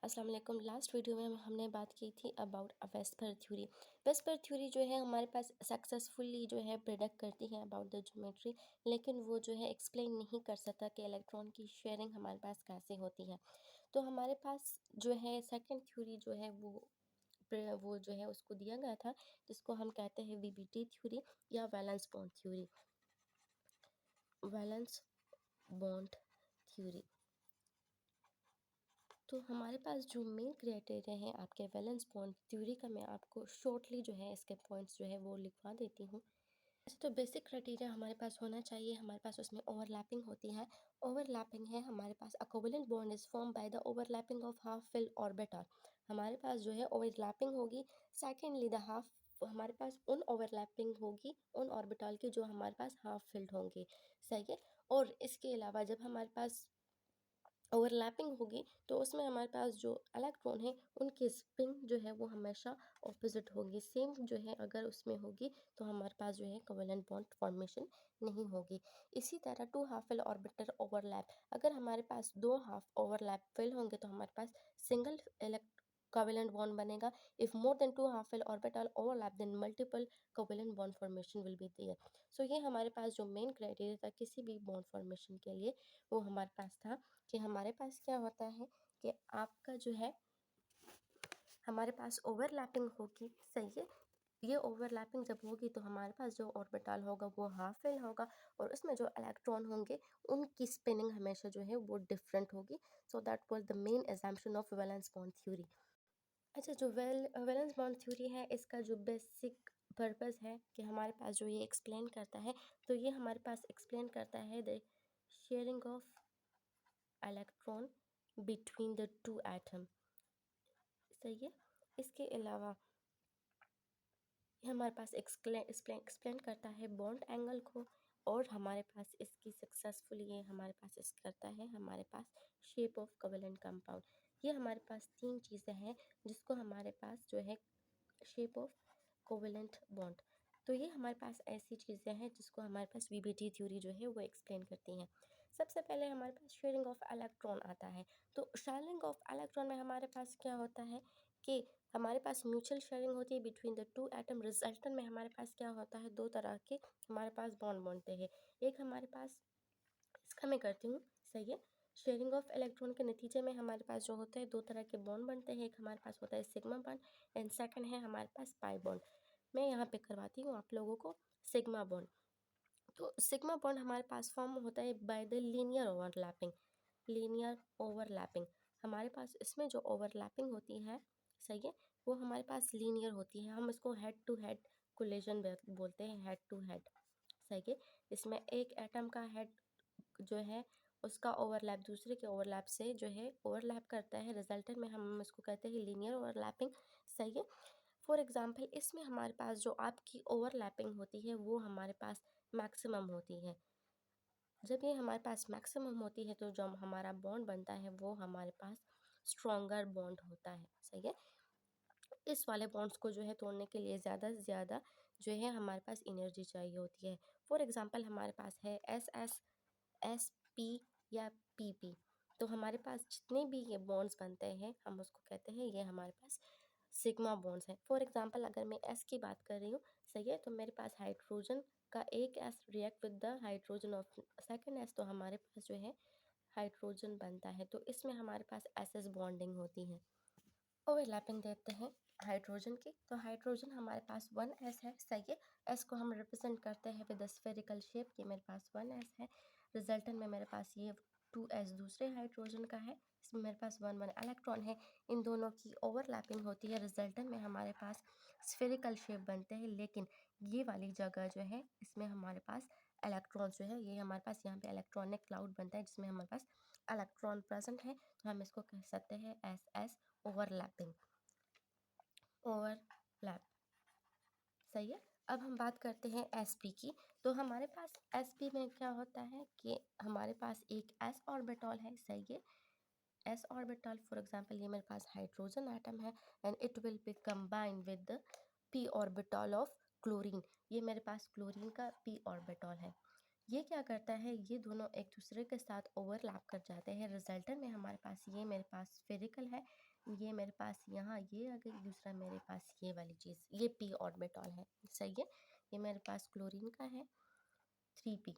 अस्सलाम वालेकुम। Last video में हमने बात की थी about VSEPR theory. VSEPR theory जो है हमारे पास सक्सेसफुली जो है प्रेडिक्ट करती है अबाउट द ज्योमेट्री, लेकिन वो जो है एक्सप्लेन नहीं कर सकता कि इलेक्ट्रॉन की शेयरिंग हमारे पास कैसे होती है। तो हमारे पास जो है सेकंड थ्योरी जो है वो जो है उसको दिया गया था, जिसको हम कहते हैं वीबीटी थ्योरी या valence bond theory. Valence bond theory. तो हमारे पास जो मेन क्राइटेरिया है आपके वैलेंस बॉन्ड थ्योरी का, मैं आपको शॉर्टली जो है इसके पॉइंट्स जो है वो लिखवा देती हूँ। ऐसे तो बेसिक क्राइटेरिया हमारे पास होना चाहिए, हमारे पास उसमें ओवरलैपिंग होती है। ओवरलैपिंग है हमारे पास a covalent bond is form by the overlapping of half fill orbital. हमारे पास जो है ओवरलैपिंग होगी। सेकेंडली द हाफ, हमारे पास उन ओवरलैपिंग होगी उन ऑर्बिटल की जो हमारे पास हाफ फिल्ड होंगे। सही है। और इसके अलावा जब हमारे पास ओवरलैपिंग होगी तो उसमें हमारे पास जो इलेक्ट्रॉन है उनकी स्पिन जो है वो हमेशा ऑपोजिट होगी। सेम जो है अगर उसमें होगी तो हमारे पास जो है कोवेलेंट बॉन्ड फॉर्मेशन नहीं होगी। इसी तरह two half fill orbital overlap, अगर हमारे पास दो हाफ ओवरलैप फिल होंगे तो हमारे पास सिंगल कोवेलेंट बॉन्ड बनेगा। If more than two half fill orbital overlap then multiple covalent bond formation will be there. So ये हमारे पास जो मेन क्राइटेरिया था किसी भी बॉन्ड फॉर्मेशन के लिए, वो हमारे पास था कि हमारे पास क्या होता है कि आपका जो है हमारे पास ओवरलैपिंग होगी। सही है। ये ओवरलैपिंग जब होगी तो हमारे पास जो ऑर्बिटल होगा वो हाफ फिल होगा और उसमें जो इलेक्ट्रॉन होंगे उनकी स्पिनिंग हमेशा जो है वो डिफरेंट होगी। So that was the main assumption of valence bond theory. अच्छा, जो वैलेंस बॉन्ड थ्योरी है इसका जो बेसिक पर्पस है कि हमारे पास जो ये एक्सप्लेन करता है, तो ये हमारे पास एक्सप्लेन करता है the sharing of electron between the two atom. सही है। इसके अलावा ये हमारे पास एक्सप्लेन करता है बॉन्ड एंगल को, और हमारे पास इसकी सक्सेसफुली ये हमारे पास इस करता है हमारे पास शेप ऑफ कोवेलेंट कंपाउंड। ये हमारे पास तीन चीज़ें हैं जिसको हमारे पास जो है शेप ऑफ कोवेलेंट बॉन्ड। तो ये हमारे पास ऐसी चीज़ें हैं जिसको हमारे पास वीबीटी थ्योरी जो है वो एक्सप्लेन करती हैं। सबसे पहले हमारे पास शेयरिंग ऑफ इलेक्ट्रॉन आता है। तो शेयरिंग ऑफ इलेक्ट्रॉन में हमारे पास क्या होता है कि हमारे पास म्यूचुअल शेयरिंग होती है between the two atom. Resultant में हमारे पास क्या होता है, दो तरह के हमारे पास बॉन्ड बनते हैं। एक हमारे पास, इसका मैं करती हूँ। सही है। शेयरिंग ऑफ इलेक्ट्रॉन के नतीजे में हमारे पास जो होता है दो तरह के बॉन्ड बनते हैं। एक हमारे पास होता है सिग्मा बॉन्ड एंड सेकंड है हमारे पास पाई बॉन्ड। मैं यहाँ पे करवाती हूँ आप लोगों को सिग्मा बॉन्ड। तो सिग्मा बॉन्ड हमारे पास फॉर्म होता है by the linear overlapping. Linear overlapping हमारे पास इसमें जो ओवरलैपिंग होती है, सही है, वो हमारे पास लीनियर होती है। हम इसको हेड टू हेड कोलिजन बोलते हैं, हेड टू हेड। सही है। इसमें एक एटम का हेड जो है उसका ओवरलैप दूसरे के ओवरलैप से जो है ओवरलैप करता है। रिजल्टेंट में हम इसको कहते हैं लीनियर ओवरलैपिंग। सही है। फॉर एग्जांपल इसमें हमारे पास जो आपकी ओवरलैपिंग होती है वो हमारे पास मैक्सिमम होती है। जब ये हमारे पास मैक्सिमम होती है तो जो हमारा बॉन्ड बनता है वो हमारे पास स्ट्रॉन्गर बॉन्ड होता है। सही है। इस वाले बॉन्ड्स को जो है तोड़ने के लिए ज़्यादा से ज़्यादा जो है हमारे पास एनर्जी चाहिए होती है। फॉर एग्जांपल हमारे पास है एस पी या पी। तो हमारे पास जितने भी ये बॉन्ड्स बनते हैं हम उसको कहते हैं ये हमारे पास सिग्मा बॉन्ड्स हैं। फॉर एग्जांपल अगर मैं एस की बात कर रही हूँ, सही है, तो मेरे पास हाइड्रोजन का एक S react with the hydrogen of second S, तो हमारे पास जो है हाइड्रोजन बनता है। तो इसमें हमारे पास एस एस बॉन्डिंग होती है। ओवरलैपिंग देते हैं हाइड्रोजन की, तो हाइड्रोजन हमारे पास वन एस है। सही है। एस को हम रिप्रेजेंट करते हैं विद स्फेरिकल शेप, ये मेरे पास वन एस है। रिजल्टेंट में मेरे पास ये टू एस दूसरे हाइड्रोजन का है, इसमें मेरे पास वन वन इलेक्ट्रॉन है। इन दोनों की ओवरलैपिंग होती है। रिजल्टेंट में हमारे पास स्फेरिकल शेप बनते हैं, लेकिन ये वाली जगह जो है इसमें हमारे पास इलेक्ट्रॉन जो है ये हमारे पास यहाँ पे इलेक्ट्रॉनिक क्लाउड बनता है जिसमें हमारे पास इलेक्ट्रॉन प्रेजेंट है। तो हम इसको कह सकते हैं एस एस ओवरलैपिंग। ओवरलैप। सही है। अब हम बात करते हैं एसपी की। तो हमारे पास एसपी में क्या होता है कि हमारे पास एक एस ऑर्बिटल है। सही है। एस ऑर्बिटल फॉर एग्जांपल ये मेरे पास हाइड्रोजन एटम है and it will be combine with the P orbital of chlorine. ये मेरे पास क्लोरीन का पी ऑर्बिटल है। ये क्या करता है, ये दोनों एक दूसरे के साथ ओवरलैप कर जाते हैं। रिजल्टेंट में हमारे पास ये मेरे पास स्फेरिकल है, ये मेरे पास यहाँ ये आ गई, दूसरा मेरे पास ये वाली चीज़, ये p ऑर्बिटल है, सही है। ये मेरे पास क्लोरीन का है 3p।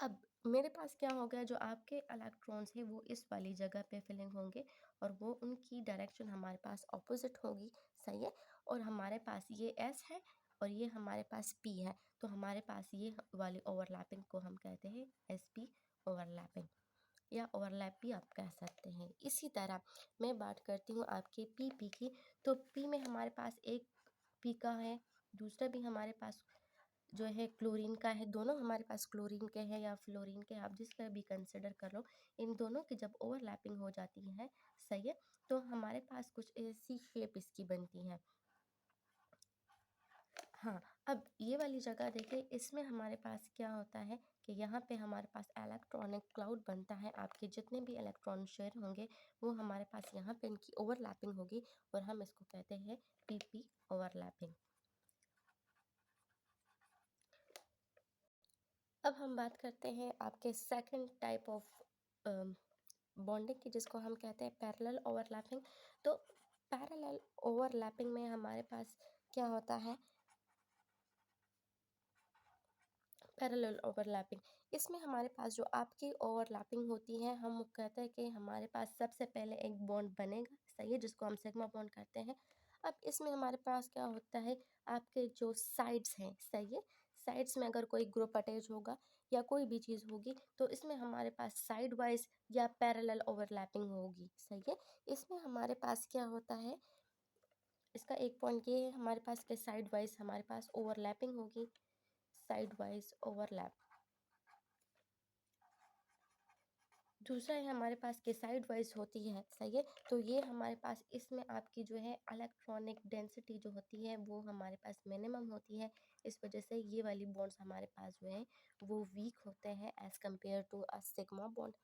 अब मेरे पास क्या हो गया, जो आपके इलेक्ट्रॉन्स हैं वो इस वाली जगह पे फिलिंग होंगे और वो उनकी डायरेक्शन हमारे पास ऑपोजिट होगी, सही है। और हमारे पास ये s है और ये हमारे पास p है, तो हमारे पास ये वाली ओवरलैपिंग को हम कहते हैं sp ओवरलैपिंग, या ओवरलैप भी आप कह सकते हैं। इसी तरह मैं बात करती हूँ आपके p की, तो p में हमारे पास एक p का है, दूसरा भी हमारे पास जो है क्लोरीन का है, दोनों हमारे पास क्लोरीन के हैं या फ्लोरीन के, आप जिसका भी कंसिडर कर लो। इन दोनों की जब ओवरलैपिंग हो जाती है, सही है, तो हमारे पास कुछ ऐसी शेप इसकी बनती है। हाँ, अब ये वाली जगह देखिए, इसमें हमारे पास क्या होता है कि यहाँ पे हमारे पास इलेक्ट्रॉनिक क्लाउड बनता है। आपके जितने भी इलेक्ट्रॉन शेयर होंगे वो हमारे पास यहाँ पे इनकी ओवरलैपिंग होगी और हम इसको कहते हैं PP ओवरलैपिंग। अब हम बात करते हैं आपके सेकंड टाइप ऑफ बॉन्डिंग की, जिसको हम कहते हैं पैरेलल ओवरलैपिंग। तो पैरेलल ओवरलैपिंग में हमारे पास क्या होता है, पैरेलल ओवरलैपिंग, इसमें हमारे पास जो आपकी ओवरलैपिंग होती है, हम कहते हैं कि हमारे पास सबसे पहले एक बॉन्ड बनेगा, सही है, जिसको हम सिग्मा बॉन्ड कहते हैं। अब इसमें हमारे पास क्या होता है, आपके जो साइड्स हैं, सही है, साइड्स में अगर कोई ग्रुप अटैच होगा या कोई भी चीज़ होगी तो इसमें हमारे पास साइड वाइज या पैरेलल ओवरलैपिंग होगी, सही है। इसमें हमारे पास क्या होता है, इसका एक पॉइंट ये है, हमारे पास के साइड वाइज हमारे पास ओवरलैपिंग होगी, साइड वाइज ओवरलैप। दूसरा है हमारे पास के साइड वाइज होती है, सही है, तो ये हमारे पास इसमें आपकी जो है इलेक्ट्रॉनिक डेंसिटी जो होती है वो हमारे पास मिनिमम होती है। इस वजह से ये वाली बॉन्ड्स हमारे पास जो है वो वीक होते हैं as compare to a sigma bond.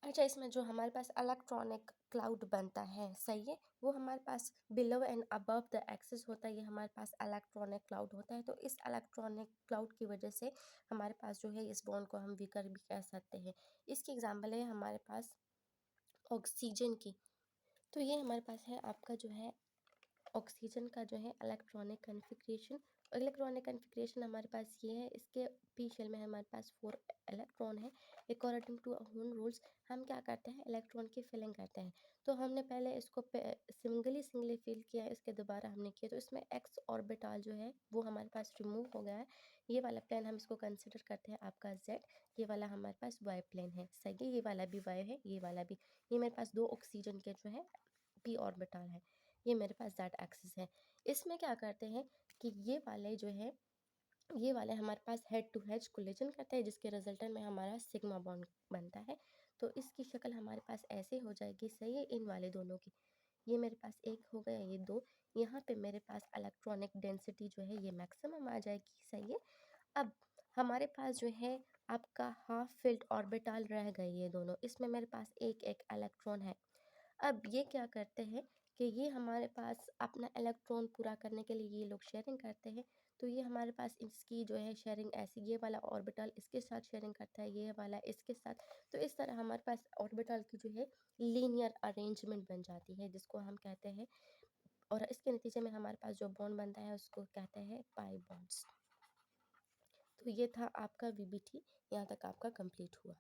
अच्छा, इसमें जो हमारे पास इलेक्ट्रॉनिक क्लाउड बनता है, सही है, वो हमारे पास below and above the axis होता है, ये हमारे पास इलेक्ट्रॉनिक क्लाउड होता है। तो इस इलेक्ट्रॉनिक क्लाउड की वजह से हमारे पास जो है इस बॉन्ड को हम वीकर भी कह सकते हैं। इसकी एग्जांपल है हमारे पास ऑक्सीजन की। तो ये हमारे पास है आपका जो है ऑक्सीजन का जो है इलेक्ट्रॉनिक कन्फिग्रेशन हमारे पास ये है, इसके पी शेल में हमारे पास 4 इलेक्ट्रॉन है। अकॉर्डिंग टू ओहम रूल्स हम क्या करते हैं, इलेक्ट्रॉन की फिलिंग करते हैं। तो हमने पहले इसको सिंगली फिल किया, इसके दोबारा हमने किया, तो इसमें एक्स ऑर्बिटल जो है वो हमारे पास रिमूव हो गया है। ये वाला प्लेन हम इसको कंसिडर करते हैं आपका जेड, ये वाला हमारे पास वाई प्लेन है, सही है, ये वाला भी वाई है, ये वाला भी। ये मेरे पास 2 ऑक्सीजन के जो है पी ऑर्बिटल है, ये मेरे पास जेड एक्सिस है। इसमें क्या करते हैं कि ये वाले जो है, ये वाले हमारे पास हेड टू हेड कोलिजन करते हैं, जिसके रिजल्टेंट में हमारा सिग्मा बॉन्ड बनता है। तो इसकी शक्ल हमारे पास ऐसे हो जाएगी, सही है, इन वाले दोनों की। ये मेरे पास एक हो गया, ये 2, यहाँ पे मेरे पास इलेक्ट्रॉनिक डेंसिटी जो है ये मैक्सिमम आ जाएगी, सही है। अब हमारे पास जो है आपका हाफ फिल्ड ऑर्बिटल रह गए ये दोनों, इसमें मेरे पास एक एक इलेक्ट्रॉन है। अब ये क्या करते हैं कि ये हमारे पास अपना इलेक्ट्रॉन पूरा करने के लिए ये लोग शेयरिंग करते हैं। तो ये हमारे पास इसकी जो है शेयरिंग ऐसी, ये वाला ऑर्बिटल इसके साथ शेयरिंग करता है, ये वाला इसके साथ। तो इस तरह हमारे पास ऑर्बिटल की जो है लीनियर अरेंजमेंट बन जाती है, जिसको हम कहते हैं, और इसके नतीजे में हमारे पास जो बॉन्ड बनता है उसको कहते हैं पाई बॉन्ड्स। तो ये था आपका VBT, यहाँ तक आपका कंप्लीट हुआ।